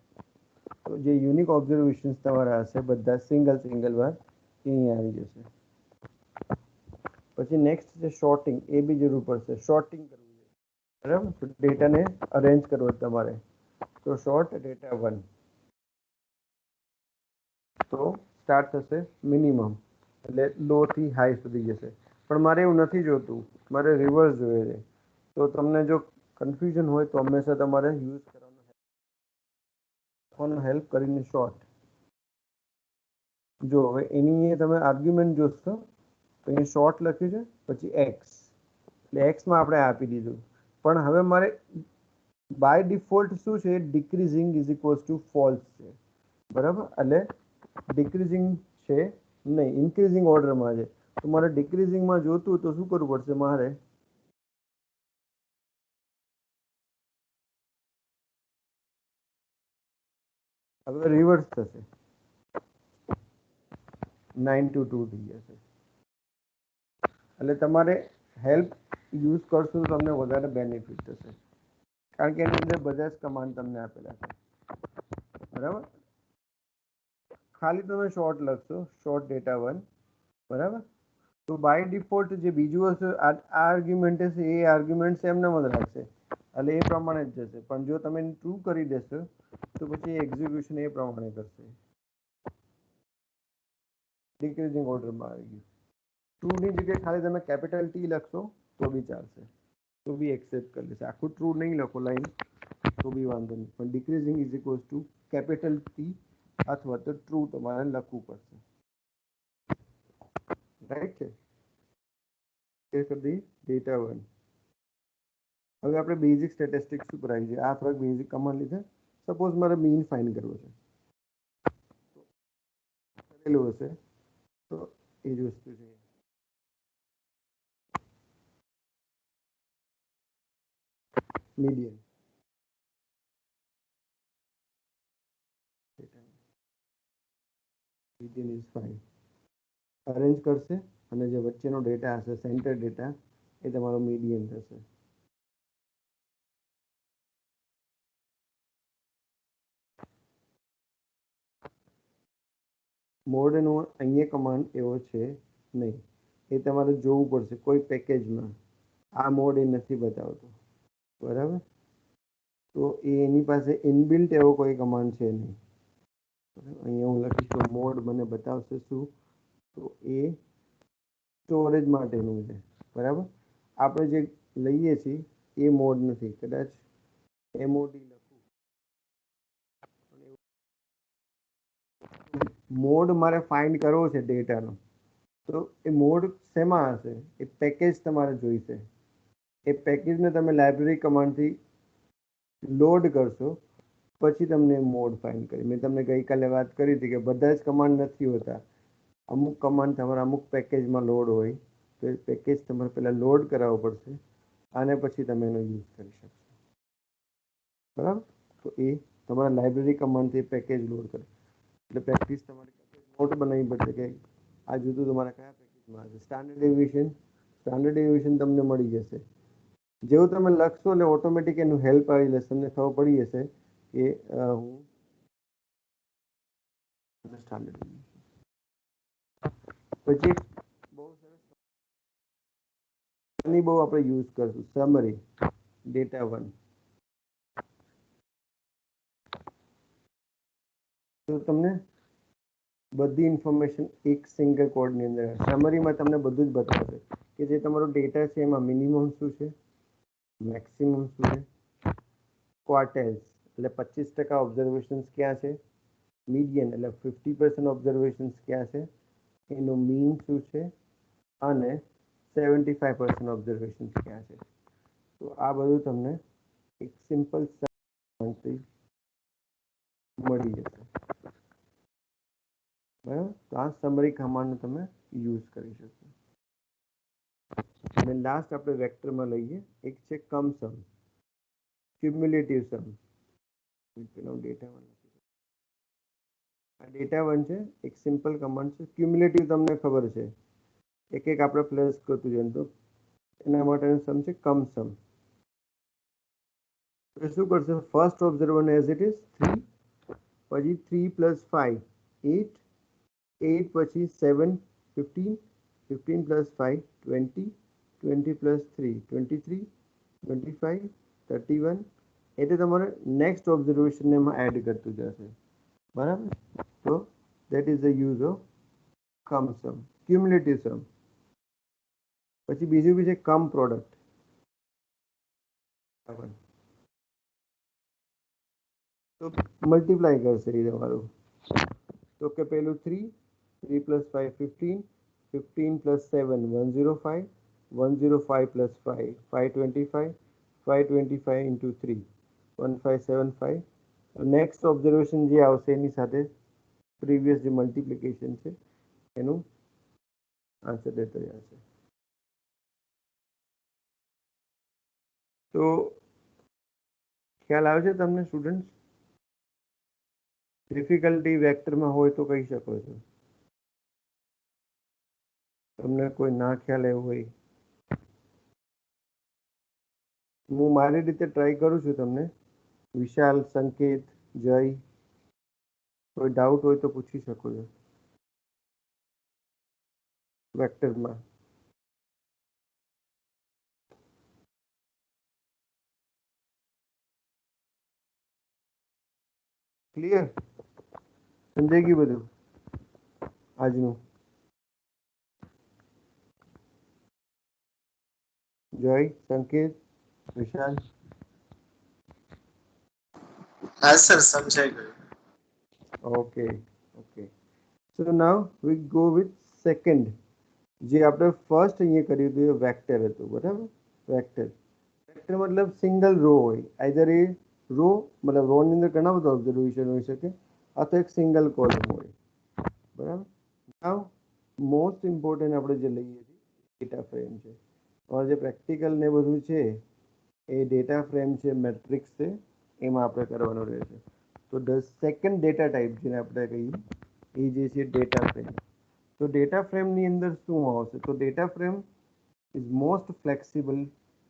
તો જે યુનિક ઓબ્ઝર્વેશન્સ તમારા હશે બધા સિંગલ વાર અહીંયા આવી જશે. પછી નેક્સ્ટ છે શોર્ટિંગ. એ બી જરૂર પડશે. શોર્ટિંગ કરવું છે. બરાબર. તો ડેટાને અરેન્જ કરવો તમારે. તો શોર્ટ ડેટા 1 તો સ્ટાર્ટ થશે મિનિમમ, એટલે લો થી હાઈ સુધી જશે. પણ મારે એવું નથી જોતું, મારે રિવર્સ જોઈએ છે. તો તમને જો કન્ફ્યુઝન હોય તો હંમેશા તમારે યુઝ કરવાનો હેલ્પ કરીને શોર્ટ. જો હવે એની તમે આર્ગ્યુમેન્ટ જોશો તો અહીંયા શોર્ટ લખ્યું છે, પછી એક્સ, એટલે એક્સમાં આપણે આપી દીધું. પણ હવે મારે બાય ડિફોલ્ટ શું છે, ડિક્રીઝિંગ ઇઝ ઇક્વલ્સ ટુ ફોલ્સ છે. બરાબર. એટલે ડિક્રીઝિંગ છે નહીં, ઇન્ક્રીઝિંગ ઓર્ડરમાં છે. તો મારે ડિક્રીઝિંગમાં જોતું તો શું કરવું પડશે? મારે હવે રિવર્સ થશે, 9 to 2 થઈ જશે. એટલે તમારે હેલ્પ યુઝ કરશો તો તમને વધારે બેનિફિટ થશે, કારણ કે એની અંદર બધા જ કમાન્ડ તમને આપેલા છે. બરાબર. ખાલી તમે શોર્ટ લખશો, શોર્ટ ડેટા 1. બરાબર. તો બાય ડિફોલ્ટ જે બીજું હશે આ આર્ગ્યુમેન્ટ હશે એ આર્ગ્યુમેન્ટ એમને જ રાખશે, એટલે એ પ્રમાણે જ જશે. પણ જો તમે ટ્રુ કરી દેશો તો પછી એક્ઝિક્યુશન એ પ્રમાણે કરશે. ડિક્રીઝિંગ ઓર્ડરમાં આવી ગયું. ટ્રુની જગ્યાએ ખાલી તમે કેપિટલ ટી લખશો તો બી ચાલશે, તો બી એક્સેપ્ટ કરી લેશે. આખું ટ્રુ નહીં લખો લાઈન તો બી વાંધો નહીં, પણ decreasing is equals to capital T અથવા તો ટ્રુ તમારે લખવું પડશે. રાઈટ છે. એ કરી દઈએ ડેટા 1. હવે આપણે બેઝિક સ્ટેટિસ્ટિક્સ ઉપર આવી છે. આ થોડાક બેઝિક કમાન્ડ લીધા. સપોઝ મારે મીન ફાઇન્ડ કરવો છે, કરેલું હશે તો એ જ વસ્તુ છે. Median median is fine. Arrange કરશે અને જે વચ્ચેનો ડેટા હશે સેન્ટર ડેટા એ તમારો મીડિયન થશે. મોડનો અહીંયા કમાન્ડ એવો છે નહીં, એ તમારે જોવું પડશે કોઈ પેકેજમાં. આ મોડ એ નથી બતાવતો, બરાબર. તો એની પાસે ઇનબિલ્ટ એવો કોઈ કમાન્ડ છે નહીં. અહીંયા હું લખીશ તો મોડ મને બતાવશે શું, તો એ સ્ટોરેજ માટેનું છે, બરાબર. આપણે જે લઈએ છીએ એ મોડ નથી, કદાચ એમઓડી લખું. મોડ મારે ફાઇન્ડ કરવો છે ડેટાનો, તો એ મોડ શેમાં હશે? એ પેકેજ તમારે જોઈશે. એ પેકેજને તમે લાઇબ્રેરી કમાન્ડથી લોડ કરશો, પછી તમને મોડ ફાઇન્ડ કરી. મેં તમને ગઈકાલે વાત કરી હતી કે બધા જ કમાન્ડ નથી હોતા. અમુક કમાન્ડ તમારા અમુક પેકેજમાં લોડ હોય, તો એ પેકેજ તમારે પહેલાં લોડ કરાવવો પડશે અને પછી તમે એનો યુઝ કરી શકશો, બરાબર. તો એ તમારા લાઇબ્રેરી કમાન્ડથી પેકેજ લોડ કરે એટલે પ્રેક્ટિસ તમારી નોટ બનાવવી પડશે કે આ જુદું તમારા કયા પેકેજમાં હશે. સ્ટાન્ડર્ડ ડેવિએશન તમને મળી જશે. જેવું તમે લખશો એટલે ઓટોમેટિક એનું હેલ્પ આવી જશે, તમને ખબર પડી જશે કે હું સ્ટાન્ડર્ડ. પછી બહુ સરસ ની બહુ આપણે યુઝ કરશું સમરી ડેટા 1. તો તમને બધી ઇન્ફોર્મેશન એક સિંગલ કોડની અંદર. સમરીમાં તમને બધું જ બતાવશે કે જે તમારો ડેટા છે એમાં મિનિમમ શું છે, મેક્સિમમ શું છે, ક્વાર્ટેલ્સ એટલે 25% ઓબ્ઝર્વેશન્સ ક્યાં છે, મીડિયન એટલે 50% ઓબ્ઝર્વેશન્સ ક્યાં છે, એનો મીન શું છે અને 75% ઓબ્ઝર્વેશન્સ ક્યાં છે. તો આ બધું તમને એક સિમ્પલ મળી જશે, બરાબર. તો આ સમરી કમાન્ડનો તમે યુઝ કરી શકો. અને લાસ્ટ આપણે વેક્ટરમાં લઈએ, એક છે કમસમ, ક્યુમ્યુલેટિવ સમ. પેલો ડેટા 1 આ ડેટા 1 છે, એક સિમ્પલ કમાન્ડ છે. ક્યુમ્યુલેટિવ તમને ખબર છે, એક એક આપણે પ્લસ કરતું જાય તો એના માટેનું સમ છે કમસમ. તો શું કરશે? First observer as it is 3, પછી 3 + 5 8, 8 પછી 7 15, 15 + 5 20, 20 + 3 23, 25 31. એટલે તમારે નેક્સ્ટ ઓબ્ઝર્વેશનને એમાં એડ કરતું જશે, બરાબર. તો that is the use of cumsum, cumulative sum. પછી બીજું બી છે કમ પ્રોડક્ટ. તો મલ્ટીપ્લાય કરશે એ તમારું. તો કે પેલું 3 + 5 15, 15 + 7 105, 105 + 5 525, 525 × 3 1575. નેક્સ્ટ ઓબ્ઝર્વેશન જે આવશે એની સાથે પ્રીવિયસ જે મલ્ટિપ્લિકેશન છે એનું આન્સર દેતો જશે. તો ખ્યાલ આવે છે તમને સ્ટુડન્ટ? ડિફિકલ્ટી વેક્ટરમાં હોય તો કહી શકો છો. તમને કોઈ ના ખ્યાલ એવું હોય, હું મારી રીતે ટ્રાય કરું છું તમને. વિશાલ, સંકેત, જય, કોઈ ડાઉટ હોય તો પૂછી શકો છો વેક્ટરમાં. ક્લિયર? સમજાઈ ગયું બધું આજનું? જય, સંકેત, વિશાલ.
હા સર, સમજાઈ ગયું.
Okay okay. So now we go with second. જે આપણે ફર્સ્ટ અહીંયા કર્યું હતું એ વેક્ટર હતું, બરાબર. વેક્ટર મતલબ સિંગલ રો હોય, આઈધર એ રો મતલબ રોની અંદર ઘણા બધા ઓબ્ઝર્વેશન હોઈ શકે અથવા એક સિંગલ કોલમ હોય, બરાબર. નાઉ મોસ્ટ ઇમ્પોર્ટન્ટ આપણે જે લઈએ છીએ ડેટા ફ્રેમ છે. और જે પ્રેક્ટિકલ ને બધું છે એ ડેટા ફ્રેમ છે, મેટ્રિક્સ છે, એમાં આપણે કરવાનું રહેશે. તો ધ સેકન્ડ ડેટા ટાઈપ જેને આપણે કહીએ એ જે છે ડેટા ફ્રેમ. તો ડેટા ફ્રેમની અંદર શું આવશે? તો data frame is most flexible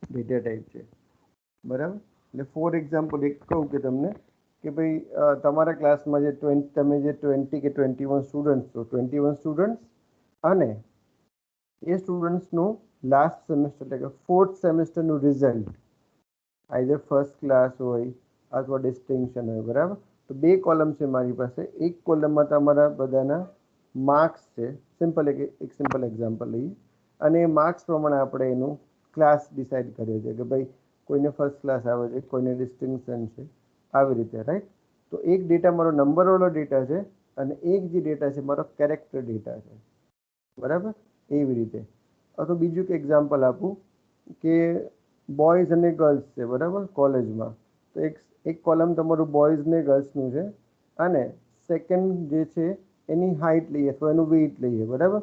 data type છે, બરાબર. એટલે ફોર એક્ઝામ્પલ એક કહું કે તમને કે ભાઈ તમારા ક્લાસમાં જે 20 તમે જે 20 કે 21 સ્ટુડન્ટ્સ છો 21 સ્ટુડન્ટ્સ અને એ સ્ટુડન્ટ્સનું લાસ્ટ સેમેસ્ટર એટલે કે ફોર્થ સેમેસ્ટરનું રિઝલ્ટ આઈધર ફર્સ્ટ ક્લાસ હોય અથવા ડિસ્ટિંક્શન હોય, બરાબર. તો બે કોલમ છે મારી પાસે. એક કોલમમાં તમારા બધાના માર્ક્સ છે, એક સિમ્પલ એક્ઝામ્પલ લઈએ, અને એ માર્ક્સ પ્રમાણે આપણે એનું ક્લાસ ડિસાઇડ કરીએ છીએ કે ભાઈ કોઈને ફર્સ્ટ ક્લાસ આવે છે, કોઈને ડિસ્ટિંક્શન છે, આવી રીતે, રાઈટ. તો એક ડેટા મારો નંબરવાળો ડેટા છે અને એક જે ડેટા છે મારો કેરેક્ટર ડેટા છે, બરાબર. એવી રીતે. અથવા બીજું કે એક્ઝામ્પલ આપું કે બોયઝ અને ગર્લ્સ છે, બરાબર, કોલેજમાં. તો એક કોલમ તમારું બોયઝ ને ગર્લ્સનું છે અને સેકન્ડ જે છે એની હાઇટ લઈએ અથવા એનું વેઇટ લઈએ, બરાબર.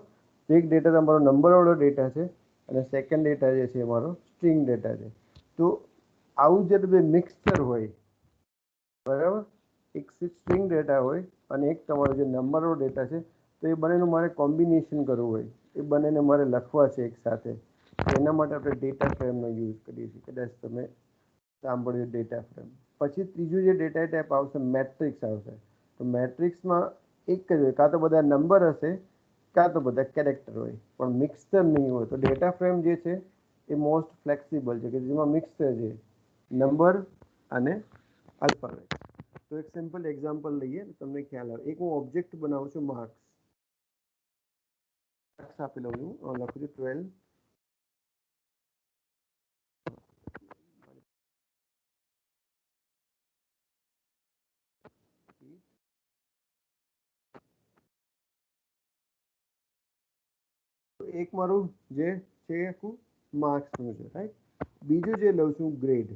તો એક ડેટા તમારો નંબરવાળો ડેટા છે અને સેકન્ડ ડેટા જે છે એ મારો સ્ટ્રિંગ ડેટા છે. તો આવું જ્યારે બે મિક્સચર હોય, બરાબર, એક સ્ટ્રિંગ ડેટા હોય અને એક તમારો જે નંબરવાળો ડેટા છે, તો એ બંનેનું મારે કોમ્બિનેશન કરવું હોય, એ બંનેને મારે લખવા છે એક સાથે. એના માટે આપણે ડેટા ફ્રેમનો યુઝ કરીએ છીએ. કદાચ તમે સાંભળ્યું ડેટા ફ્રેમ. પછી ત્રીજું જે ડેટા ટાઈપ આવશે મેટ્રિક્સ આવશે. તો મેટ્રિક્સમાં એક જ હોય, કાં તો બધા નંબર હશે કાં તો બધા કેરેક્ટર હોય, પણ મિક્સચર નહીં હોય. તો ડેટા ફ્રેમ જે છે એ મોસ્ટ ફ્લેક્સિબલ છે કે જેમાં મિક્સચર છે નંબર અને આલ્ફાબેટ. તો એક સિમ્પલ એક્ઝામ્પલ લઈએ તમને ખ્યાલ આવે. એક હું ઓબ્જેક્ટ બનાવું છું માર્ક્સ આપી લઉં છું, લખું છું 12. એક મારું જે છે આખું માર્ક્સનું છે, રાઈટ. બીજું જે લઉં છું ગ્રેડ.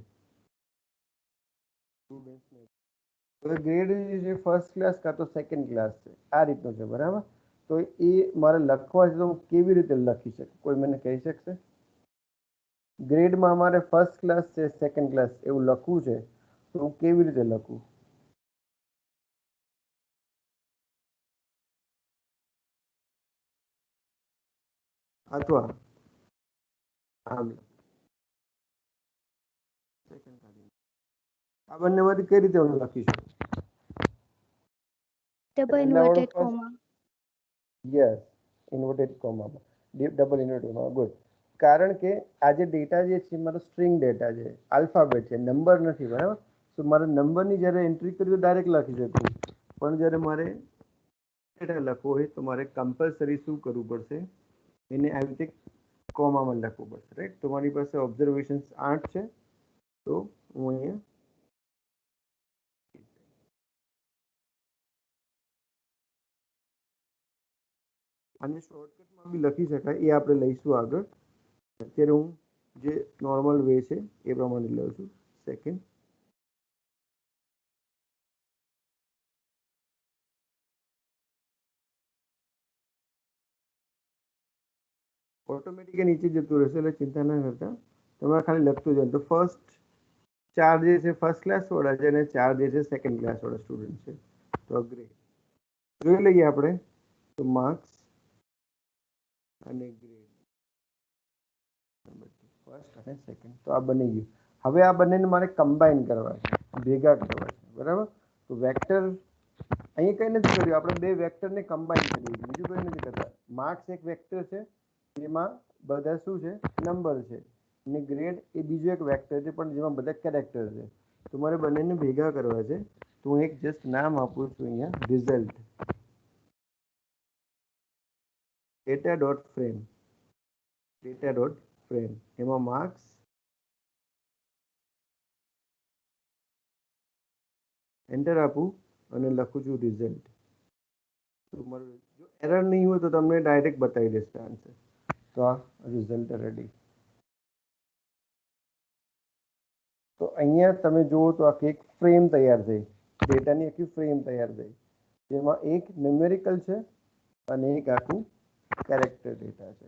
હવે ગ્રેડ જે ફર્સ્ટ ક્લાસ કાં તો સેકન્ડ ક્લાસ છે, આ રીતનું છે, બરાબર. તો એ મારે લખવા છે તો હું કેવી રીતે લખી શકું, કોઈ મને કહી શકશે? ગ્રેડમાં અમારે ફર્સ્ટ ક્લાસ છે સેકન્ડ ક્લાસ એવું લખવું છે તો હું કેવી રીતે લખું? અથવા આમ આ બંનેમાંથી કઈ રીતે હું લખીશું?
Double
પહેલાવાળું
inverted
first,
comma.
Yes, inverted કોમામાં, ડબલ ઇન્વર્ટેડ કોમા, ગુડ. કારણ કે આ જે ડેટા જે છે મારો સ્ટ્રિંગ ડેટા છે, આલ્ફાબેટ છે, નંબર નથી, બરાબર. તો મારે નંબરની જ્યારે એન્ટ્રી કરી તો ડાયરેક્ટ લખી શકું, પણ જ્યારે મારે ડેટા લખવો હોય તો મારે કમ્પલસરી શું કરવું પડશે? એને આવી રીતે કોમામાં લખવું પડશે, રાઈટ. તો મારી પાસે ઓબ્ઝર્વેશન્સ 8 છે, તો હું અહીંયા આને શોર્ટકટમાં બી લખી શકાય, એ આપણે લઈશું આગળ. અત્યારે હું જે નોર્મલ વે છે એ પ્રમાણે લઉં છું. સેકન્ડ ઓટોમેટિક નીચે જતું રહેશે એટલે ચિંતા ના કરતા, તમારે ખાલી લખતું જાય. તો ફર્સ્ટ 4 જે છે ફર્સ્ટ ક્લાસ વાળા છે અને 4 જે છે સેકન્ડ ક્લાસ વાળા સ્ટુડન્ટ છે. તો ગ્રેડ જોઈ લઈએ આપણે. તો માર્ક્સ અને ગ્રેડ ફર્સ્ટ અને સેકન્ડ, તો આ બની ગયું. હવે આ બંનેને મારે કમ્બાઈન કરવા છે, ભેગા કરવા છે, બરાબર. તો વેક્ટર અહીંયા કંઈ નથી કર્યું, આપણે બે વેક્ટરને કમ્બાઈન કરીએ છીએ, બીજું કંઈ નથી કરતા. માર્ક્સ એક વેક્ટર છે જેમાં બધા શું છે નંબર છે, અને ગ્રેડ એ બીજો એક વેક્ટર છે પણ જેમાં બધા કેરેક્ટર છે. તો મારે બંનેને ભેગા કરવા છે, તો હું એક જસ્ટ નામ આપું છું અહીંયા, result data dot frame. Data dot frame એમાં માર્ક્સ એન્ટર આપું અને લખું છું રિઝલ્ટ. તો મારું જો એરર નહીં હોય તો તમને ડાયરેક્ટ બતાવી દેશે આન્સર. તો આ રિઝલ્ટ રેડી. તો અહીંયા તમે જુઓ તો આખી એક ફ્રેમ તૈયાર થઈ, ડેટાની આખી ફ્રેમ તૈયાર થઈ, જેમાં એક ન્યુમેરિકલ છે અને એક આખું કેરેક્ટર ડેટા છે.